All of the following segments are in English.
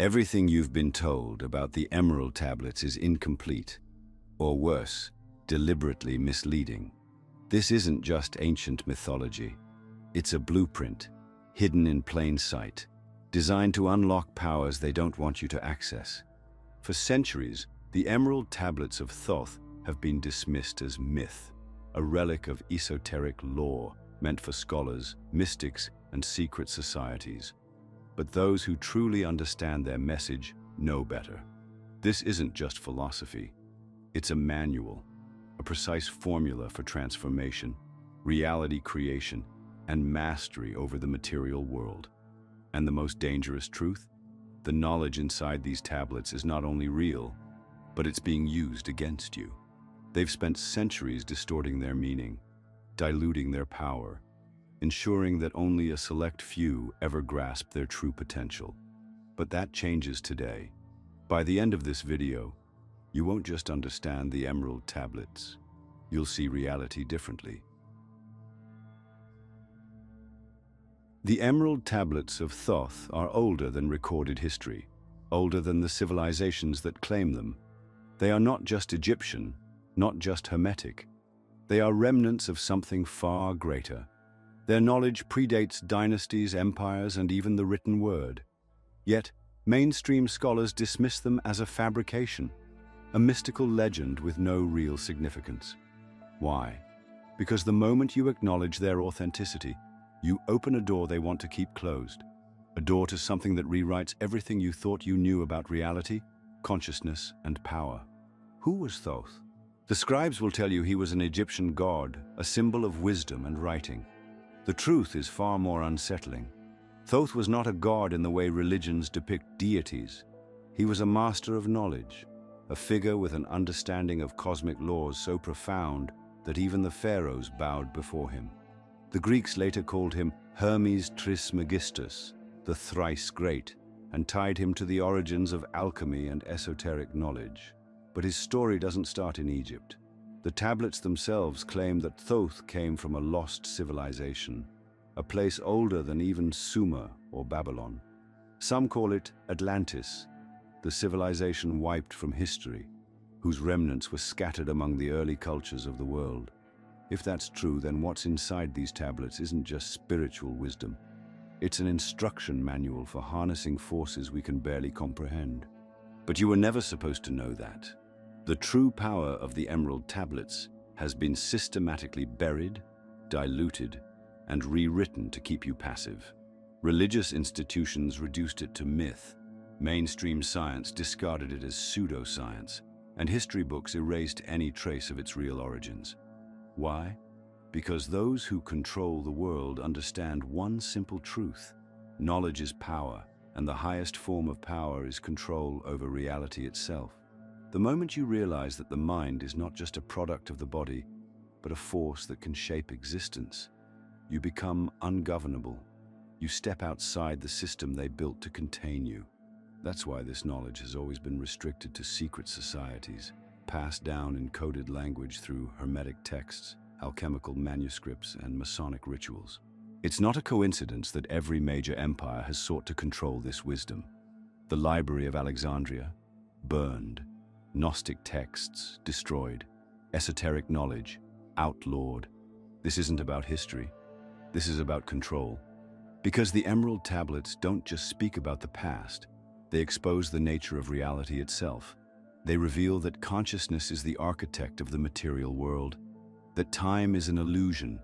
Everything you've been told about the Emerald Tablets is incomplete, or worse, deliberately misleading. This isn't just ancient mythology. It's a blueprint, hidden in plain sight, designed to unlock powers they don't want you to access. For centuries, the Emerald Tablets of Thoth have been dismissed as myth, a relic of esoteric lore meant for scholars, mystics, and secret societies. But those who truly understand their message know better. This isn't just philosophy. It's a manual, a precise formula for transformation, reality creation, and mastery over the material world. And the most dangerous truth? The knowledge inside these tablets is not only real, but it's being used against you. They've spent centuries distorting their meaning, diluting their power, ensuring that only a select few ever grasp their true potential. But that changes today. By the end of this video, you won't just understand the Emerald Tablets. You'll see reality differently. The Emerald Tablets of Thoth are older than recorded history, older than the civilizations that claim them. They are not just Egyptian, not just Hermetic. They are remnants of something far greater. Their knowledge predates dynasties, empires, and even the written word. Yet, mainstream scholars dismiss them as a fabrication, a mystical legend with no real significance. Why? Because the moment you acknowledge their authenticity, you open a door they want to keep closed, a door to something that rewrites everything you thought you knew about reality, consciousness, and power. Who was Thoth? The scribes will tell you he was an Egyptian god, a symbol of wisdom and writing. The truth is far more unsettling. Thoth was not a god in the way religions depict deities. He was a master of knowledge, a figure with an understanding of cosmic laws so profound that even the pharaohs bowed before him. The Greeks later called him Hermes Trismegistus, the thrice great, and tied him to the origins of alchemy and esoteric knowledge. But his story doesn't start in Egypt. The tablets themselves claim that Thoth came from a lost civilization, a place older than even Sumer or Babylon. Some call it Atlantis, the civilization wiped from history, whose remnants were scattered among the early cultures of the world. If that's true, then what's inside these tablets isn't just spiritual wisdom. It's an instruction manual for harnessing forces we can barely comprehend. But you were never supposed to know that. The true power of the Emerald Tablets has been systematically buried, diluted, and rewritten to keep you passive. Religious institutions reduced it to myth, mainstream science discarded it as pseudoscience, and history books erased any trace of its real origins. Why? Because those who control the world understand one simple truth: knowledge is power, and the highest form of power is control over reality itself. The moment you realize that the mind is not just a product of the body, but a force that can shape existence, you become ungovernable. You step outside the system they built to contain you. That's why this knowledge has always been restricted to secret societies, passed down in coded language through Hermetic texts, alchemical manuscripts, and Masonic rituals. It's not a coincidence that every major empire has sought to control this wisdom. The Library of Alexandria, burned. Gnostic texts, destroyed. Esoteric knowledge, outlawed. This isn't about history. This is about control. Because the Emerald Tablets don't just speak about the past, they expose the nature of reality itself. They reveal that consciousness is the architect of the material world, that time is an illusion,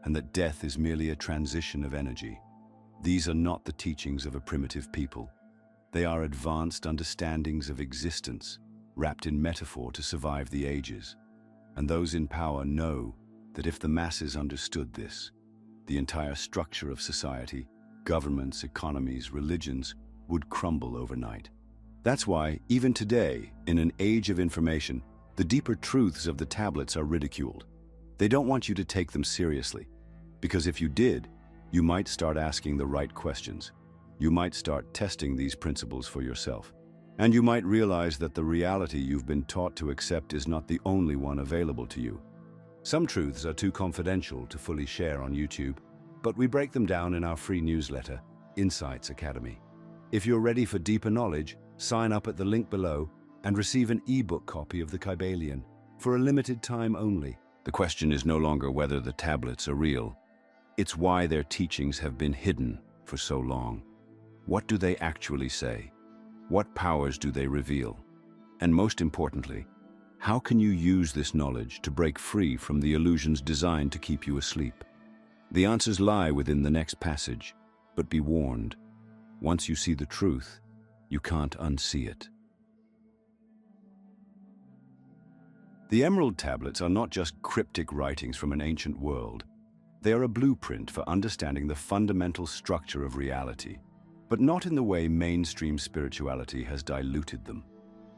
and that death is merely a transition of energy. These are not the teachings of a primitive people. They are advanced understandings of existence, wrapped in metaphor to survive the ages. And those in power know that if the masses understood this, the entire structure of society, governments, economies, religions, would crumble overnight. That's why, even today, in an age of information, the deeper truths of the tablets are ridiculed. They don't want you to take them seriously, because if you did, you might start asking the right questions. You might start testing these principles for yourself. And you might realize that the reality you've been taught to accept is not the only one available to you. Some truths are too confidential to fully share on YouTube, but we break them down in our free newsletter, Insights Academy. If you're ready for deeper knowledge, sign up at the link below and receive an ebook copy of the Kybalion for a limited time only. The question is no longer whether the tablets are real. It's why their teachings have been hidden for so long. What do they actually say? What powers do they reveal? And most importantly, how can you use this knowledge to break free from the illusions designed to keep you asleep? The answers lie within the next passage, but be warned, once you see the truth, you can't unsee it. The Emerald Tablets are not just cryptic writings from an ancient world. They are a blueprint for understanding the fundamental structure of reality, but not in the way mainstream spirituality has diluted them.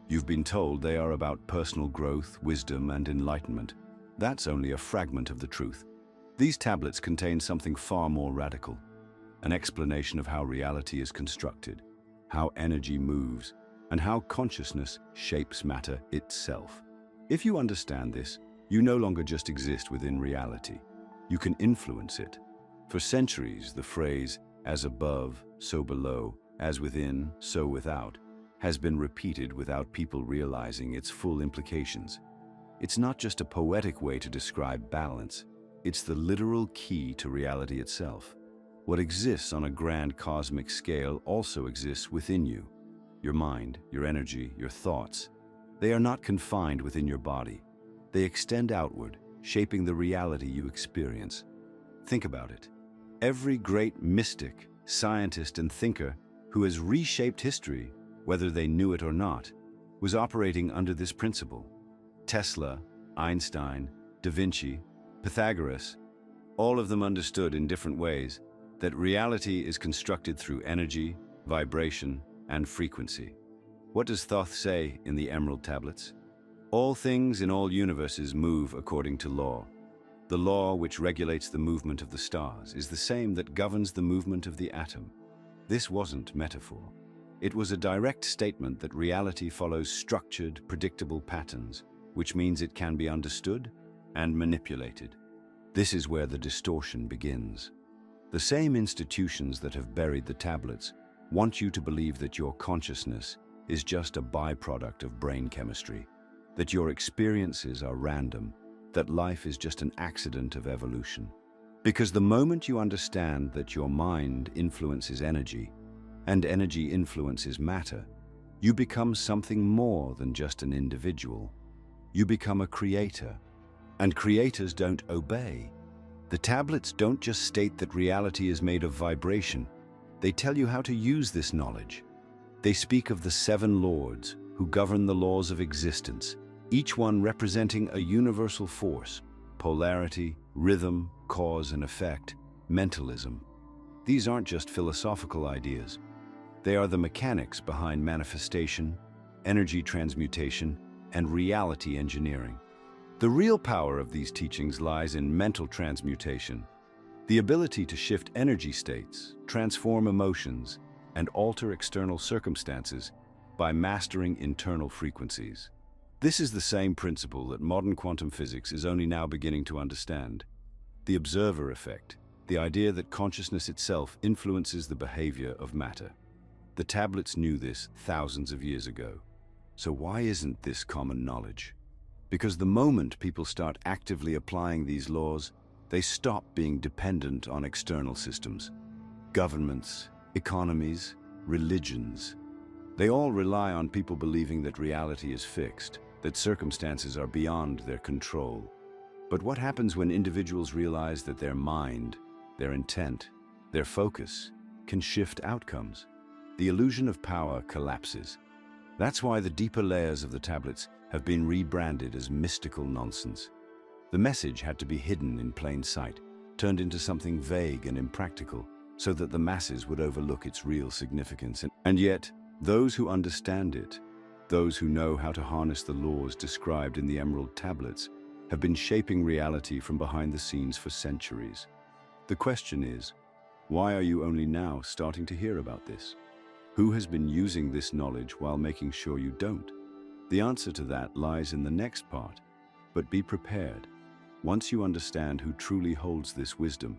You've been told they are about personal growth, wisdom, and enlightenment. That's only a fragment of the truth. These tablets contain something far more radical, an explanation of how reality is constructed, how energy moves, and how consciousness shapes matter itself. If you understand this, you no longer just exist within reality. You can influence it. For centuries, the phrase, "as above, so below, as within, so without," has been repeated without people realizing its full implications. It's not just a poetic way to describe balance. It's the literal key to reality itself. What exists on a grand cosmic scale also exists within you. Your mind, your energy, your thoughts. They are not confined within your body. They extend outward, shaping the reality you experience. Think about it. Every great mystic, scientist, and thinker who has reshaped history, whether they knew it or not, was operating under this principle. Tesla, Einstein, Da Vinci, Pythagoras, all of them understood in different ways that reality is constructed through energy, vibration, and frequency. What does Thoth say in the Emerald Tablets? All things in all universes move according to law. The law which regulates the movement of the stars is the same that governs the movement of the atom. This wasn't metaphor. It was a direct statement that reality follows structured, predictable patterns, which means it can be understood and manipulated. This is where the distortion begins. The same institutions that have buried the tablets want you to believe that your consciousness is just a byproduct of brain chemistry, that your experiences are random, that life is just an accident of evolution. Because the moment you understand that your mind influences energy, and energy influences matter, you become something more than just an individual. You become a creator, and creators don't obey. The tablets don't just state that reality is made of vibration. They tell you how to use this knowledge. They speak of the 7 lords who govern the laws of existence, each one representing a universal force: polarity, rhythm, cause and effect, mentalism. These aren't just philosophical ideas. They are the mechanics behind manifestation, energy transmutation, and reality engineering. The real power of these teachings lies in mental transmutation, the ability to shift energy states, transform emotions, and alter external circumstances by mastering internal frequencies. This is the same principle that modern quantum physics is only now beginning to understand. The observer effect, the idea that consciousness itself influences the behavior of matter. The tablets knew this thousands of years ago. So why isn't this common knowledge? Because the moment people start actively applying these laws, they stop being dependent on external systems. Governments, economies, religions. They all rely on people believing that reality is fixed, that circumstances are beyond their control. But what happens when individuals realize that their mind, their intent, their focus can shift outcomes? The illusion of power collapses. That's why the deeper layers of the tablets have been rebranded as mystical nonsense. The message had to be hidden in plain sight, turned into something vague and impractical, so that the masses would overlook its real significance. And yet, those who understand it, those who know how to harness the laws described in the Emerald Tablets, have been shaping reality from behind the scenes for centuries. The question is, why are you only now starting to hear about this? Who has been using this knowledge while making sure you don't? The answer to that lies in the next part, but be prepared. Once you understand who truly holds this wisdom,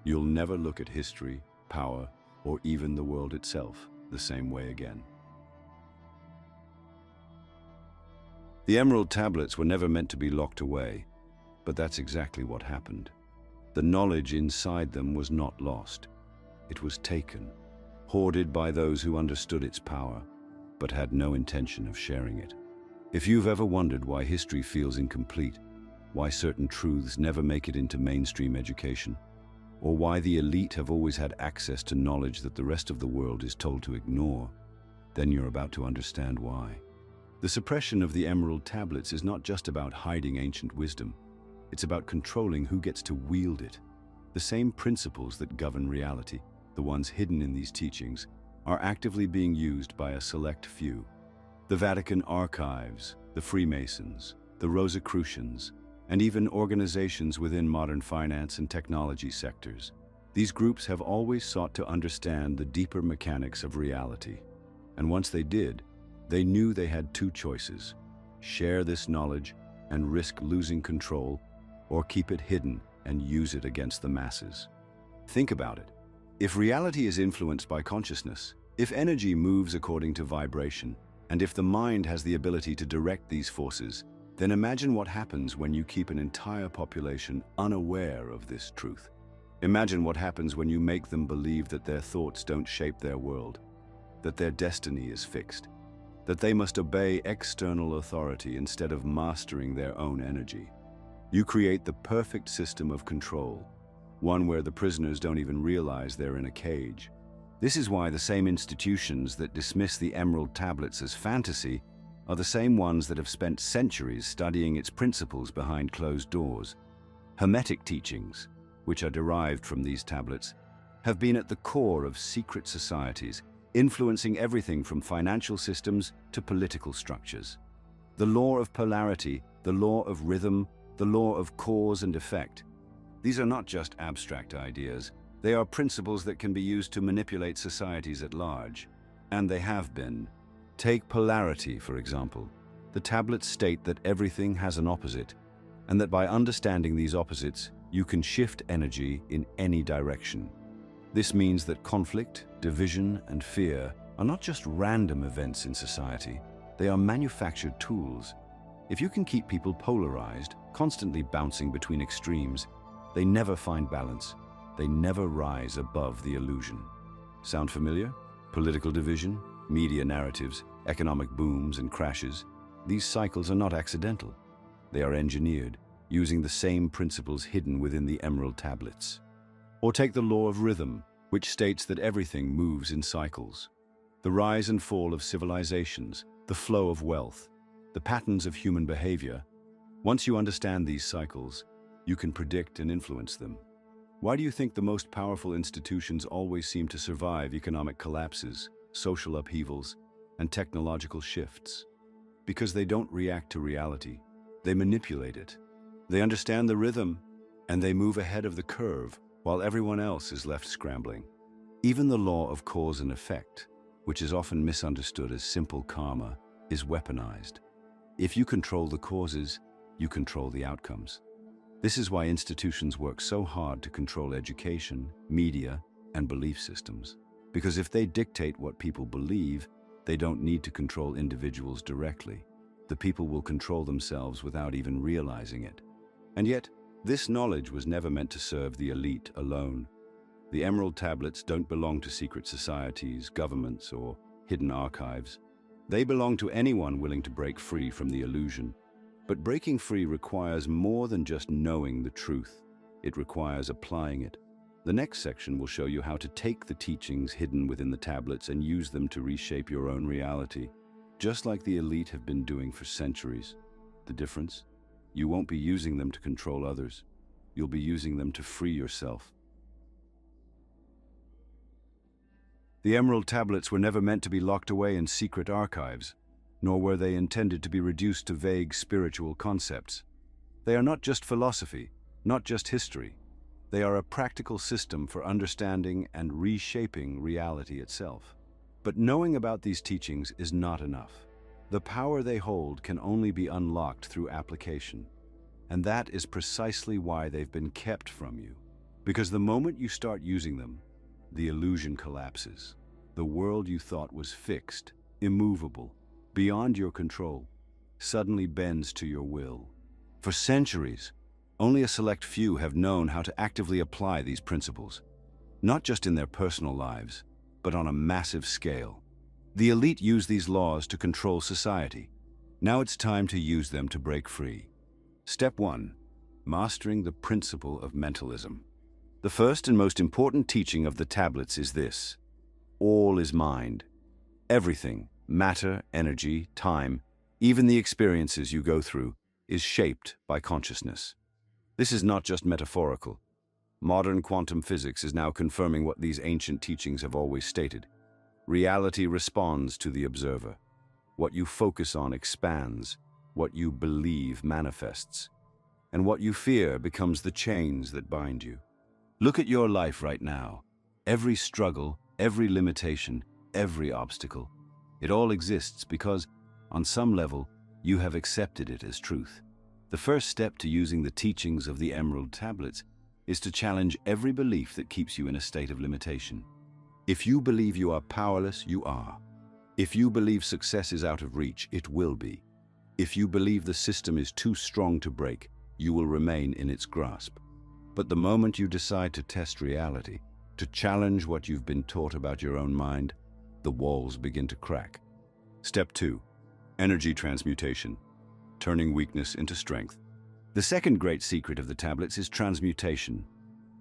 you'll never look at history, power, or even the world itself the same way again. The emerald tablets were never meant to be locked away, but that's exactly what happened. The knowledge inside them was not lost. It was taken, hoarded by those who understood its power, but had no intention of sharing it. If you've ever wondered why history feels incomplete, why certain truths never make it into mainstream education, or why the elite have always had access to knowledge that the rest of the world is told to ignore, then you're about to understand why. The suppression of the emerald tablets is not just about hiding ancient wisdom. It's about controlling who gets to wield it. The same principles that govern reality, the ones hidden in these teachings, are actively being used by a select few. The Vatican archives, the Freemasons, the Rosicrucians, and even organizations within modern finance and technology sectors. These groups have always sought to understand the deeper mechanics of reality. And once they did, they knew they had two choices: share this knowledge and risk losing control, or keep it hidden and use it against the masses. Think about it. If reality is influenced by consciousness, if energy moves according to vibration, and if the mind has the ability to direct these forces, then imagine what happens when you keep an entire population unaware of this truth. Imagine what happens when you make them believe that their thoughts don't shape their world, that their destiny is fixed, that they must obey external authority instead of mastering their own energy. You create the perfect system of control, one where the prisoners don't even realize they're in a cage. This is why the same institutions that dismiss the emerald tablets as fantasy are the same ones that have spent centuries studying its principles behind closed doors. Hermetic teachings, which are derived from these tablets, have been at the core of secret societies, influencing everything from financial systems to political structures. The law of polarity, the law of rhythm, the law of cause and effect. These are not just abstract ideas. They are principles that can be used to manipulate societies at large. And they have been. Take polarity, for example. The tablets state that everything has an opposite, and that by understanding these opposites, you can shift energy in any direction. This means that conflict, division, and fear are not just random events in society. They are manufactured tools. If you can keep people polarized, constantly bouncing between extremes, they never find balance. They never rise above the illusion. Sound familiar? Political division, media narratives, economic booms and crashes. These cycles are not accidental. They are engineered, using the same principles hidden within the emerald tablets. Or take the law of rhythm, which states that everything moves in cycles. The rise and fall of civilizations, the flow of wealth, the patterns of human behavior. Once you understand these cycles, you can predict and influence them. Why do you think the most powerful institutions always seem to survive economic collapses, social upheavals, and technological shifts? Because they don't react to reality. They manipulate it. They understand the rhythm, and they move ahead of the curve while everyone else is left scrambling. Even the law of cause and effect, which is often misunderstood as simple karma, is weaponized. If you control the causes, you control the outcomes. This is why institutions work so hard to control education, media, and belief systems. Because if they dictate what people believe, they don't need to control individuals directly. The people will control themselves without even realizing it. And yet, this knowledge was never meant to serve the elite alone. The emerald tablets don't belong to secret societies, governments, or hidden archives. They belong to anyone willing to break free from the illusion. But breaking free requires more than just knowing the truth. It requires applying it. The next section will show you how to take the teachings hidden within the tablets and use them to reshape your own reality, just like the elite have been doing for centuries. The difference? You won't be using them to control others. You'll be using them to free yourself. The emerald tablets were never meant to be locked away in secret archives, nor were they intended to be reduced to vague spiritual concepts. They are not just philosophy, not just history. They are a practical system for understanding and reshaping reality itself. But knowing about these teachings is not enough. The power they hold can only be unlocked through application. And that is precisely why they've been kept from you. Because the moment you start using them, the illusion collapses. The world you thought was fixed, immovable, beyond your control, suddenly bends to your will. For centuries, only a select few have known how to actively apply these principles, not just in their personal lives, but on a massive scale. The elite use these laws to control society. Now it's time to use them to break free. Step 1. Mastering the principle of mentalism. The first and most important teaching of the tablets is this: all is mind. Everything, matter, energy, time, even the experiences you go through, is shaped by consciousness. This is not just metaphorical. Modern quantum physics is now confirming what these ancient teachings have always stated. Reality responds to the observer. What you focus on expands, what you believe manifests, and what you fear becomes the chains that bind you. Look at your life right now. Every struggle, every limitation, every obstacle. It all exists because, on some level, you have accepted it as truth. The first step to using the teachings of the Emerald Tablets is to challenge every belief that keeps you in a state of limitation. If you believe you are powerless, you are. If you believe success is out of reach, it will be. If you believe the system is too strong to break, you will remain in its grasp. But the moment you decide to test reality, to challenge what you've been taught about your own mind, the walls begin to crack. Step 2. Energy transmutation. Turning weakness into strength. The second great secret of the tablets is transmutation.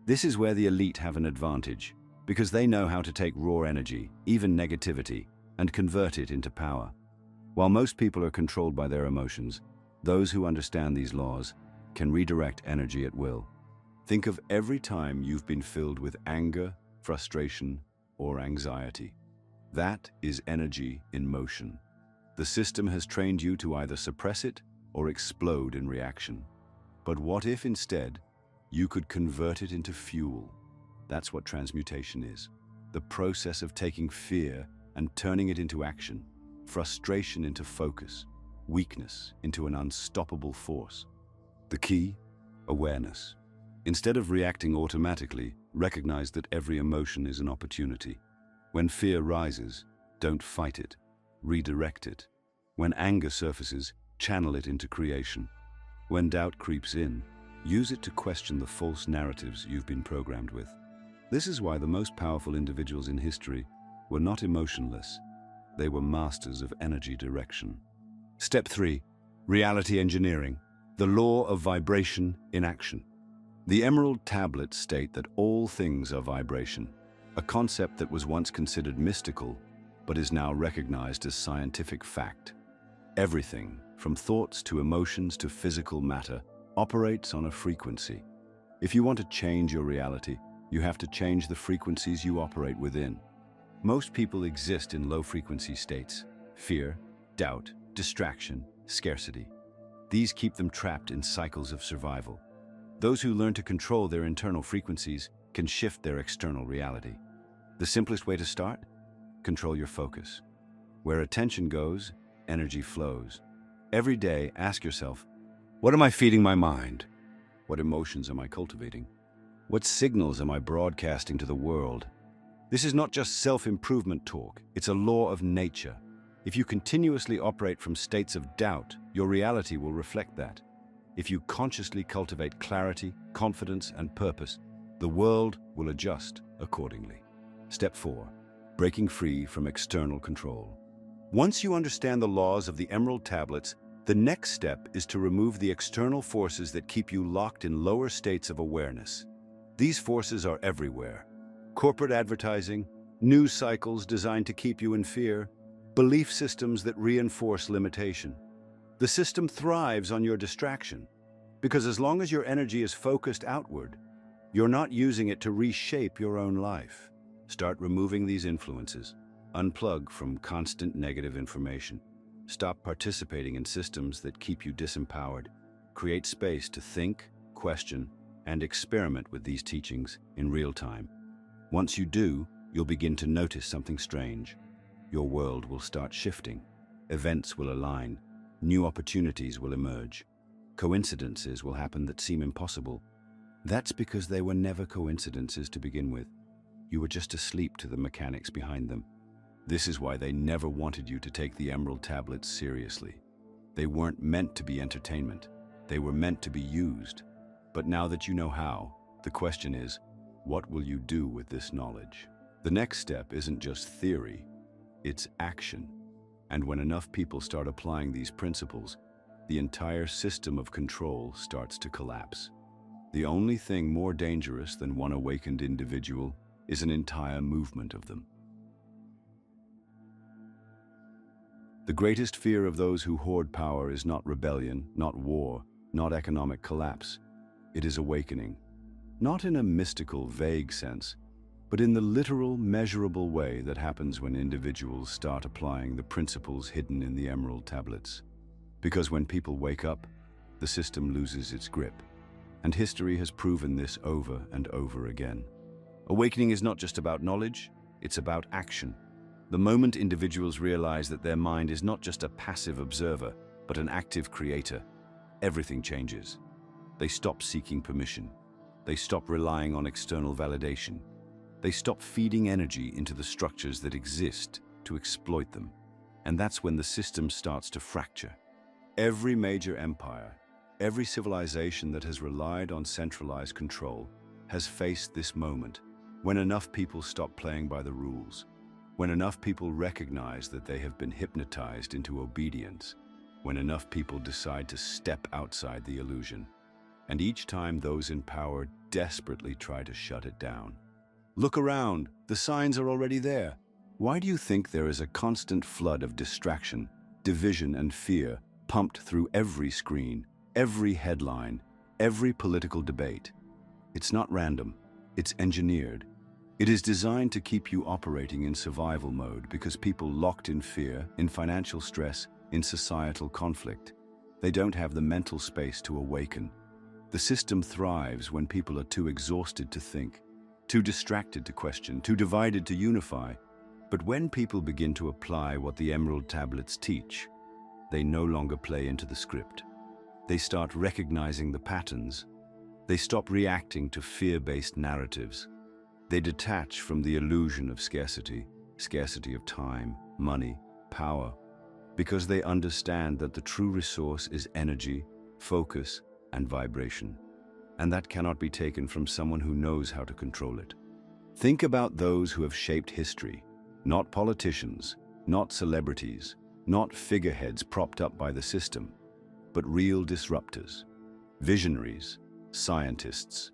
This is where the elite have an advantage, because they know how to take raw energy, even negativity, and convert it into power. While most people are controlled by their emotions, those who understand these laws can redirect energy at will. Think of every time you've been filled with anger, frustration, or anxiety. That is energy in motion. The system has trained you to either suppress it or explode in reaction. But what if instead you could convert it into fuel? That's what transmutation is. The process of taking fear and turning it into action, frustration into focus, weakness into an unstoppable force. The key? Awareness. Instead of reacting automatically, recognize that every emotion is an opportunity. When fear rises, don't fight it. Redirect it. When anger surfaces, channel it into creation. When doubt creeps in, use it to question the false narratives you've been programmed with. This is why the most powerful individuals in history were not emotionless. They were masters of energy direction. Step 3. Reality engineering. The law of vibration in action. The Emerald Tablets state that all things are vibration, a concept that was once considered mystical, but is now recognized as scientific fact. Everything, from thoughts to emotions to physical matter, operates on a frequency. If you want to change your reality, you have to change the frequencies you operate within. Most people exist in low-frequency states: fear, doubt, distraction, scarcity. These keep them trapped in cycles of survival. Those who learn to control their internal frequencies can shift their external reality. The simplest way to start? Control your focus. Where attention goes, energy flows. Every day, ask yourself, what am I feeding my mind? What emotions am I cultivating? What signals am I broadcasting to the world? This is not just self-improvement talk, it's a law of nature. If you continuously operate from states of doubt, your reality will reflect that. If you consciously cultivate clarity, confidence, and purpose, the world will adjust accordingly. Step 4. Breaking free from external control. Once you understand the laws of the Emerald Tablets, the next step is to remove the external forces that keep you locked in lower states of awareness. These forces are everywhere. Corporate advertising, news cycles designed to keep you in fear, belief systems that reinforce limitation. The system thrives on your distraction, because as long as your energy is focused outward, you're not using it to reshape your own life. Start removing these influences. Unplug from constant negative information. Stop participating in systems that keep you disempowered. Create space to think, question, and experiment with these teachings in real time. Once you do, you'll begin to notice something strange. Your world will start shifting. Events will align. New opportunities will emerge. Coincidences will happen that seem impossible. That's because they were never coincidences to begin with. You were just asleep to the mechanics behind them. This is why they never wanted you to take the Emerald Tablets seriously. They weren't meant to be entertainment. They were meant to be used. But now that you know how, the question is, what will you do with this knowledge? The next step isn't just theory, it's action. And when enough people start applying these principles, the entire system of control starts to collapse. The only thing more dangerous than one awakened individual is an entire movement of them. The greatest fear of those who hoard power is not rebellion, not war, not economic collapse. It is awakening. Not in a mystical, vague sense, but in the literal, measurable way that happens when individuals start applying the principles hidden in the Emerald Tablets. Because when people wake up, the system loses its grip. And history has proven this over and over again. Awakening is not just about knowledge, it's about action. The moment individuals realize that their mind is not just a passive observer, but an active creator, everything changes. They stop seeking permission. They stop relying on external validation. They stop feeding energy into the structures that exist to exploit them. And that's when the system starts to fracture. Every major empire, every civilization that has relied on centralized control has faced this moment when enough people stop playing by the rules, when enough people recognize that they have been hypnotized into obedience, when enough people decide to step outside the illusion. And each time those in power desperately try to shut it down. Look around, the signs are already there. Why do you think there is a constant flood of distraction, division, and fear pumped through every screen, every headline, every political debate? It's not random, it's engineered. It is designed to keep you operating in survival mode because people locked in fear, in financial stress, in societal conflict, they don't have the mental space to awaken. The system thrives when people are too exhausted to think, too distracted to question, too divided to unify. But when people begin to apply what the Emerald Tablets teach, they no longer play into the script. They start recognizing the patterns. They stop reacting to fear-based narratives. They detach from the illusion of scarcity of time, money, power, because they understand that the true resource is energy, focus, and vibration, and that cannot be taken from someone who knows how to control it. Think about those who have shaped history, not politicians, not celebrities, not figureheads propped up by the system, but real disruptors, visionaries, scientists,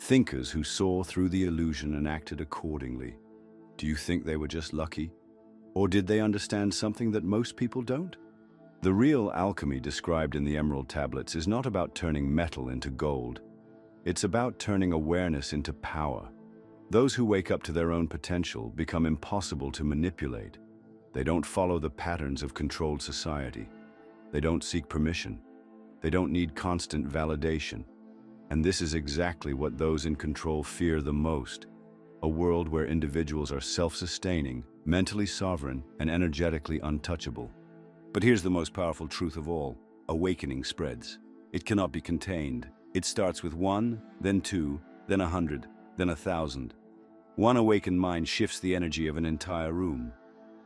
thinkers who saw through the illusion and acted accordingly. Do you think they were just lucky? Or did they understand something that most people don't? The real alchemy described in the Emerald Tablets is not about turning metal into gold. It's about turning awareness into power. Those who wake up to their own potential become impossible to manipulate. They don't follow the patterns of controlled society. They don't seek permission. They don't need constant validation. And this is exactly what those in control fear the most: a world where individuals are self-sustaining, mentally sovereign, and energetically untouchable. But here's the most powerful truth of all: awakening spreads. It cannot be contained. It starts with 1, then 2, then 100, then 1,000. One awakened mind shifts the energy of an entire room.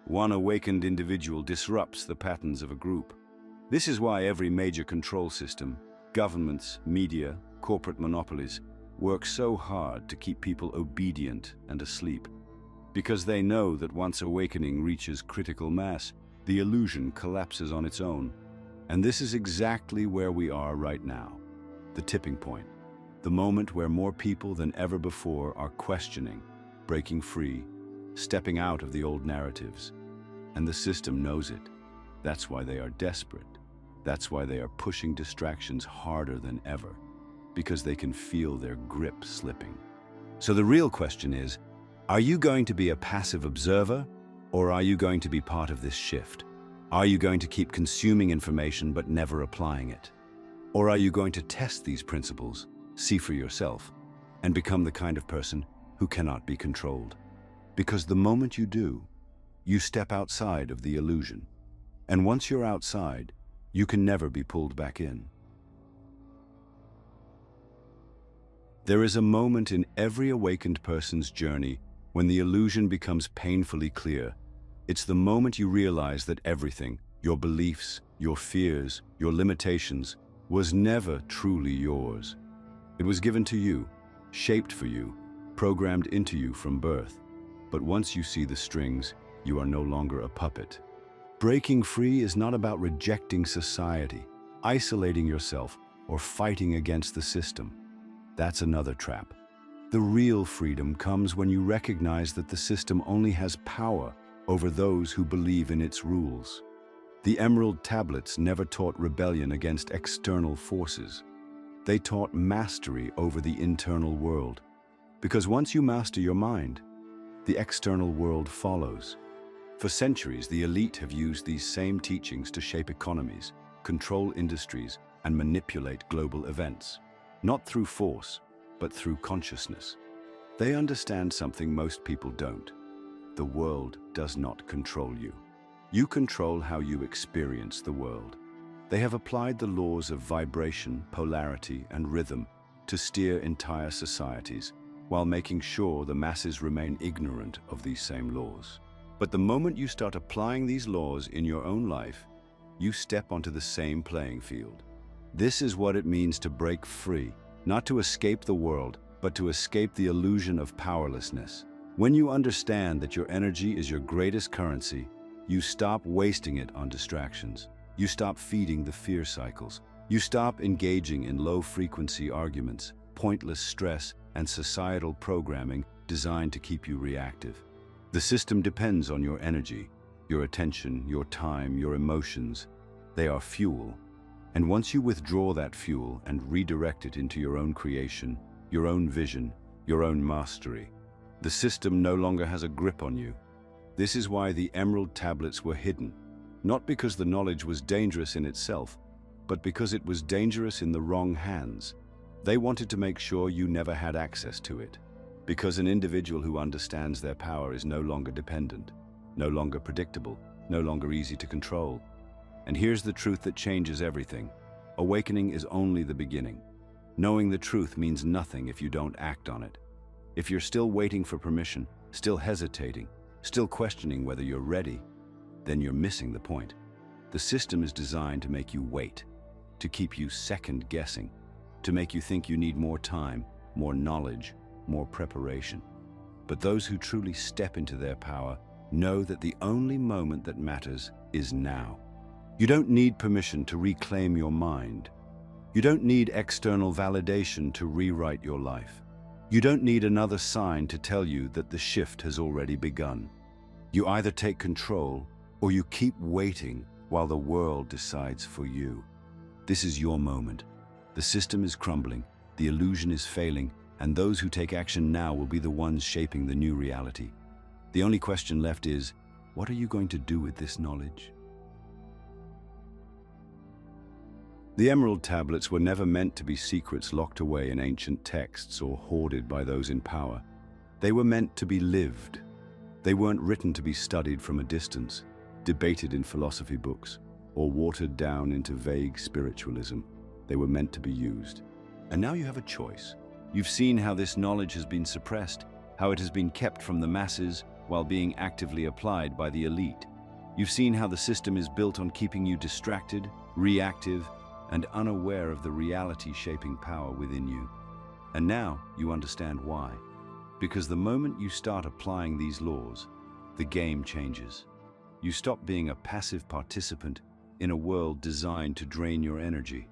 One awakened individual disrupts the patterns of a group. This is why every major control system, governments, media, corporate monopolies, work so hard to keep people obedient and asleep. Because they know that once awakening reaches critical mass, the illusion collapses on its own. And this is exactly where we are right now. The tipping point. The moment where more people than ever before are questioning, breaking free, stepping out of the old narratives. And the system knows it. That's why they are desperate. That's why they are pushing distractions harder than ever. Because they can feel their grip slipping. So the real question is, are you going to be a passive observer, or are you going to be part of this shift? Are you going to keep consuming information but never applying it? Or are you going to test these principles, see for yourself, and become the kind of person who cannot be controlled? Because the moment you do, you step outside of the illusion. And once you're outside, you can never be pulled back in. There is a moment in every awakened person's journey when the illusion becomes painfully clear. It's the moment you realize that everything, your beliefs, your fears, your limitations, was never truly yours. It was given to you, shaped for you, programmed into you from birth. But once you see the strings, you are no longer a puppet. Breaking free is not about rejecting society, isolating yourself, or fighting against the system. That's another trap. The real freedom comes when you recognize that the system only has power over those who believe in its rules. The Emerald Tablets never taught rebellion against external forces. They taught mastery over the internal world. Because once you master your mind, the external world follows. For centuries, the elite have used these same teachings to shape economies, control industries, and manipulate global events. Not through force, but through consciousness. They understand something most people don't. The world does not control you. You control how you experience the world. They have applied the laws of vibration, polarity, and rhythm to steer entire societies, while making sure the masses remain ignorant of these same laws. But the moment you start applying these laws in your own life, you step onto the same playing field. This is what it means to break free, not to escape the world, but to escape the illusion of powerlessness. When you understand that your energy is your greatest currency, you stop wasting it on distractions. You stop feeding the fear cycles. You stop engaging in low-frequency arguments, pointless stress, and societal programming designed to keep you reactive. The system depends on your energy, your attention, your time, your emotions. They are fuel. And once you withdraw that fuel and redirect it into your own creation, your own vision, your own mastery, the system no longer has a grip on you. This is why the Emerald Tablets were hidden, not because the knowledge was dangerous in itself, but because it was dangerous in the wrong hands. They wanted to make sure you never had access to it, because an individual who understands their power is no longer dependent, no longer predictable, no longer easy to control. And here's the truth that changes everything. Awakening is only the beginning. Knowing the truth means nothing if you don't act on it. If you're still waiting for permission, still hesitating, still questioning whether you're ready, then you're missing the point. The system is designed to make you wait, to keep you second-guessing, to make you think you need more time, more knowledge, more preparation. But those who truly step into their power know that the only moment that matters is now. You don't need permission to reclaim your mind. You don't need external validation to rewrite your life. You don't need another sign to tell you that the shift has already begun. You either take control or you keep waiting while the world decides for you. This is your moment. The system is crumbling, the illusion is failing, and those who take action now will be the ones shaping the new reality. The only question left is, what are you going to do with this knowledge? The Emerald Tablets were never meant to be secrets locked away in ancient texts or hoarded by those in power. They were meant to be lived. They weren't written to be studied from a distance, debated in philosophy books, or watered down into vague spiritualism. They were meant to be used. And now you have a choice. You've seen how this knowledge has been suppressed, how it has been kept from the masses while being actively applied by the elite. You've seen how the system is built on keeping you distracted, reactive, and unaware of the reality-shaping power within you. And now you understand why. Because the moment you start applying these laws, the game changes. You stop being a passive participant in a world designed to drain your energy.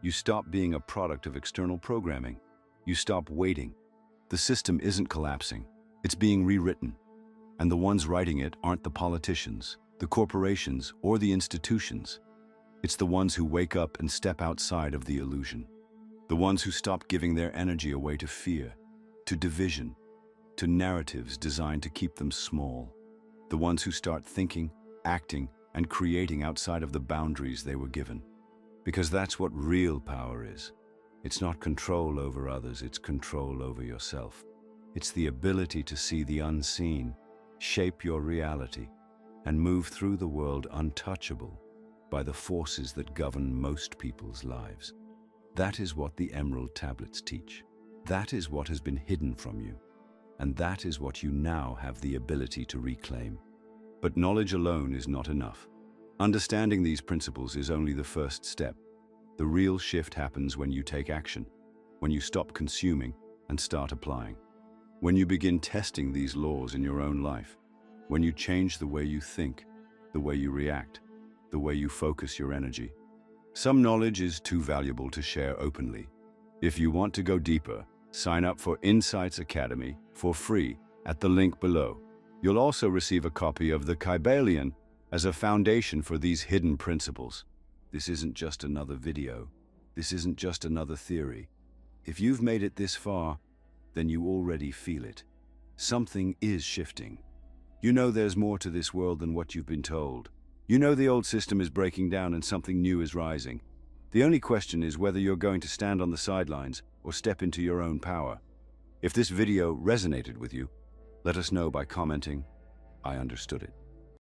You stop being a product of external programming. You stop waiting. The system isn't collapsing. It's being rewritten. And the ones writing it aren't the politicians, the corporations, or the institutions. It's the ones who wake up and step outside of the illusion. The ones who stop giving their energy away to fear, to division, to narratives designed to keep them small. The ones who start thinking, acting, and creating outside of the boundaries they were given. Because that's what real power is. It's not control over others, it's control over yourself. It's the ability to see the unseen, shape your reality, and move through the world untouchable by the forces that govern most people's lives. That is what the Emerald Tablets teach. That is what has been hidden from you. And that is what you now have the ability to reclaim. But knowledge alone is not enough. Understanding these principles is only the first step. The real shift happens when you take action, when you stop consuming and start applying. When you begin testing these laws in your own life, when you change the way you think, the way you react, the way you focus your energy. Some knowledge is too valuable to share openly. If you want to go deeper, sign up for Insights Academy for free at the link below. You'll also receive a copy of the Kybalion as a foundation for these hidden principles. This isn't just another video. This isn't just another theory. If you've made it this far, then you already feel it. Something is shifting. You know there's more to this world than what you've been told. You know the old system is breaking down and something new is rising. The only question is whether you're going to stand on the sidelines or step into your own power. If this video resonated with you, let us know by commenting, "I understood it."